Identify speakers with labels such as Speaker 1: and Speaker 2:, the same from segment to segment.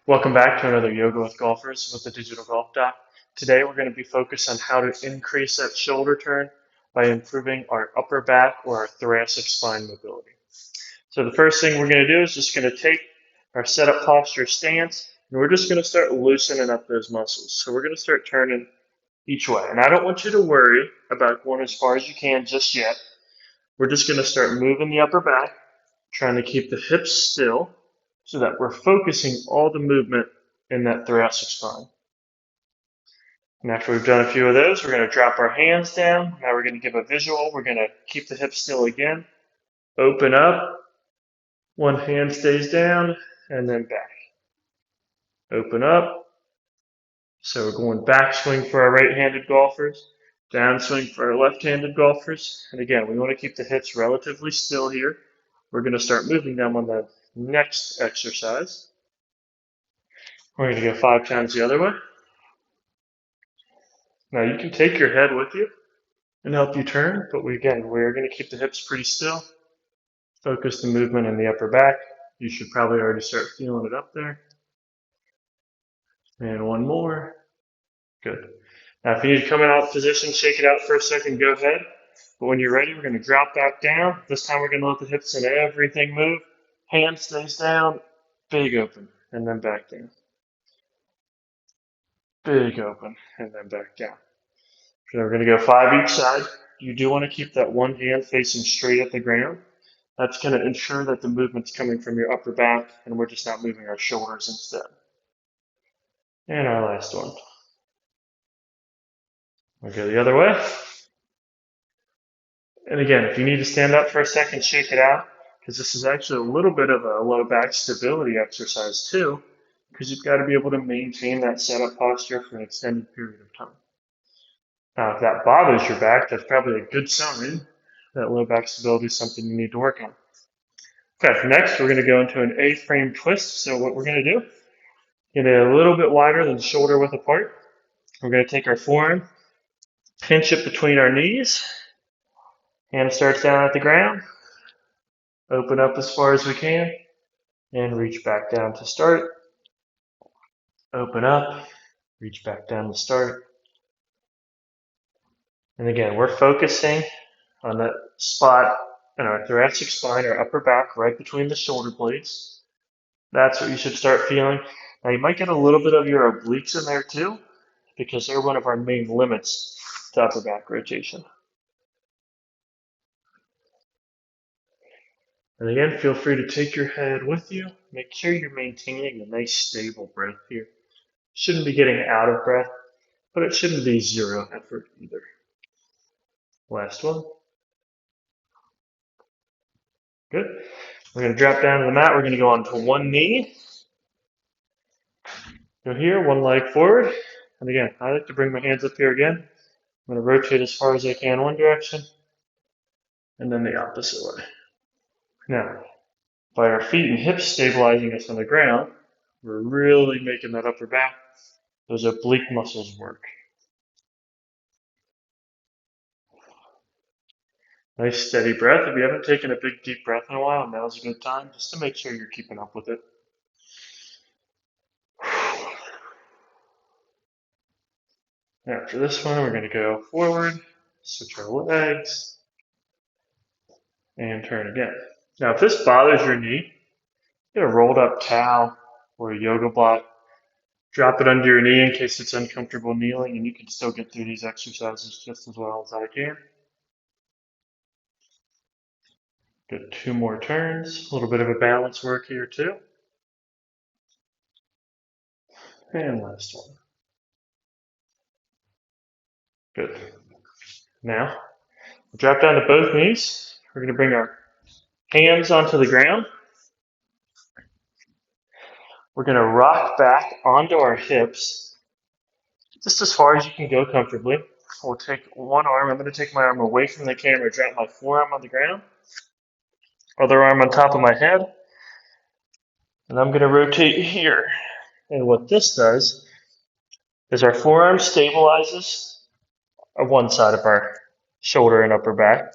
Speaker 1: Welcome back to another Yoga with Golfers with the Digital Golf Doc. Today we're going to be focused on how to increase that shoulder turn by improving our upper back or our thoracic spine mobility. So the first thing we're going to do is just going to take our setup posture stance and we're just going to start loosening up those muscles. So we're going to start turning each way. And I don't want you to worry about going as far as you can just yet. We're just going to start moving the upper back, trying to keep the hips still, so that we're focusing all the movement in that thoracic spine. And after we've done a few of those, we're going to drop our hands down. Now we're going to give a visual. We're going to keep the hips still again. Open up. One hand stays down and then back. Open up. So we're going back swing for our right-handed golfers, down swing for our left-handed golfers. And again, we want to keep the hips relatively still here. We're going to start moving them on the next exercise. We're going to go 5 times the other way. Now you can take your head with you and help you turn, but we're going to keep the hips pretty still. Focus the movement in the upper back. You should probably already start feeling it up there. And one more. Good. Now if you need to come out of position, shake it out for a second, go ahead. But when you're ready, we're going to drop back down. This time we're going to let the hips and everything move. Hand stays down, big open, and then back down. Big open, and then back down. So we're going to go 5 each side. You do want to keep that one hand facing straight at the ground. That's going to ensure that the movement's coming from your upper back and we're just not moving our shoulders instead. And our last one. We'll go the other way. And again, if you need to stand up for a second, shake it out, because this is actually a little bit of a low back stability exercise too, because you've got to be able to maintain that setup posture for an extended period of time. Now, if that bothers your back, that's probably a good sign that low back stability is something you need to work on. Okay, next we're going to go into an A-frame twist. So what we're going to do, get it a little bit wider than shoulder width apart. We're going to take our forearm, pinch it between our knees. Hand starts down at the ground. Open up as far as we can and reach back down to start. Open up, reach back down to start. And again, we're focusing on that spot in our thoracic spine, our upper back, right between the shoulder blades. That's what you should start feeling. Now you might get a little bit of your obliques in there too, because they're one of our main limits to upper back rotation. And again, feel free to take your head with you. Make sure you're maintaining a nice stable breath here. Shouldn't be getting out of breath, but it shouldn't be zero effort either. Last one. Good. We're going to drop down to the mat. We're going to go onto one knee. Go here, one leg forward. And again, I like to bring my hands up here again. I'm going to rotate as far as I can one direction, and then the opposite way. Now, by our feet and hips stabilizing us on the ground, we're really making that upper back, those oblique muscles work. Nice steady breath. If you haven't taken a big deep breath in a while, now's a good time just to make sure you're keeping up with it. After this one, we're going to go forward, switch our legs, and turn again. Now, if this bothers your knee, get a rolled up towel or a yoga block. Drop it under your knee in case it's uncomfortable kneeling, and you can still get through these exercises just as well as I can. Good, 2 more turns. A little bit of a balance work here too. And last one. Good. Now, we'll drop down to both knees. We're going to bring our hands onto the ground. We're going to rock back onto our hips, just as far as you can go comfortably. We'll take one arm. I'm going to take my arm away from the camera, drop my forearm on the ground. Other arm on top of my head. And I'm going to rotate here. And what this does is our forearm stabilizes one side of our shoulder and upper back.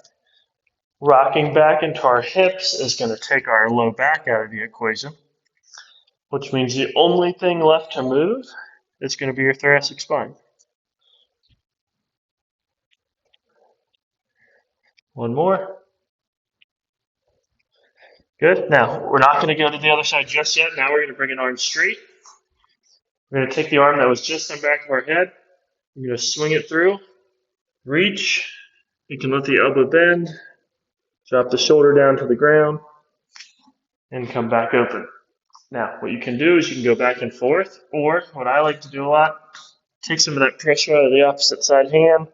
Speaker 1: Rocking back into our hips is going to take our low back out of the equation. which means the only thing left to move is going to be your thoracic spine. One more. Good. Now, we're not going to go to the other side just yet. Now we're going to bring an arm straight. We're going to take the arm that was just on the back of our head. We're going to swing it through, reach. You can let the elbow bend, drop the shoulder down to the ground, and come back open. Now, what you can do is you can go back and forth, or what I like to do a lot, take some of that pressure out of the opposite side hand,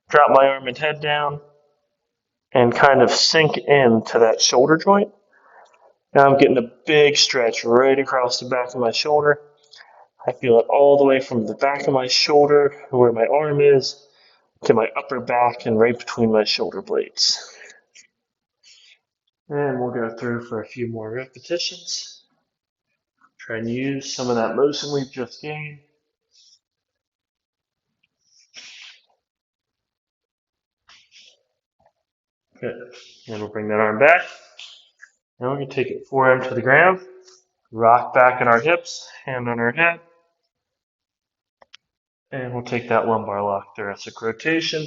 Speaker 1: drop my arm and head down, and kind of sink into that shoulder joint. Now I'm getting a big stretch right across the back of my shoulder. I feel it all the way from the back of my shoulder, where my arm is, to my upper back and right between my shoulder blades. And we'll go through for a few more repetitions. Try and use some of that motion we've just gained. Good. And we'll bring that arm back. Now we're going to take it forearm to the ground, rock back in our hips, hand on our head. And we'll take that lumbar lock, thoracic rotation.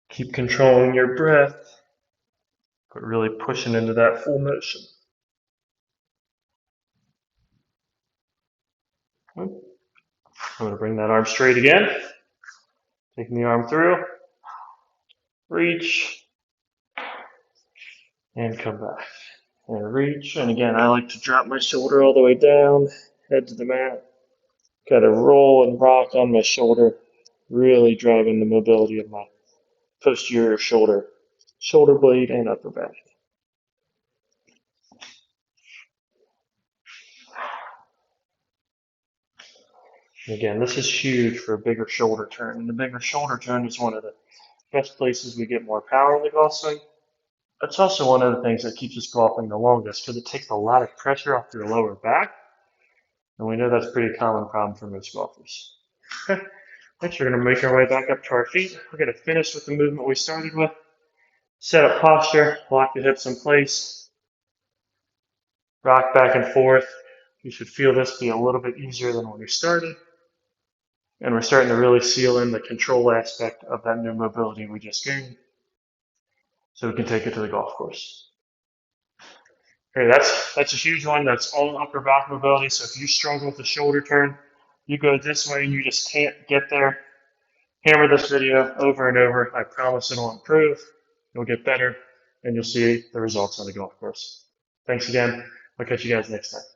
Speaker 1: Keep controlling your breath, but really pushing into that full motion. I'm going to bring that arm straight again. Taking the arm through, reach, and come back. And reach, and again, I like to drop my shoulder all the way down, head to the mat. Got to roll and rock on my shoulder, really driving the mobility of my posterior shoulder, shoulder blade, and upper back. And again, this is huge for a bigger shoulder turn. And the bigger shoulder turn is one of the best places we get more power in the golf swing. It's also one of the things that keeps us golfing the longest because it takes a lot of pressure off your lower back. And we know that's a pretty common problem for most golfers. Okay. Next, we're going to make our way back up to our feet. We're going to finish with the movement we started with. Set up posture, lock the hips in place, rock back and forth. You should feel this be a little bit easier than when we started. And we're starting to really seal in the control aspect of that new mobility we just gained so we can take it to the golf course. Okay, that's a huge one. That's all upper back mobility. So if you struggle with the shoulder turn, you go this way and you just can't get there, hammer this video over and over. I promise it'll improve. You'll get better, and you'll see the results on the golf course. Thanks again. I'll catch you guys next time.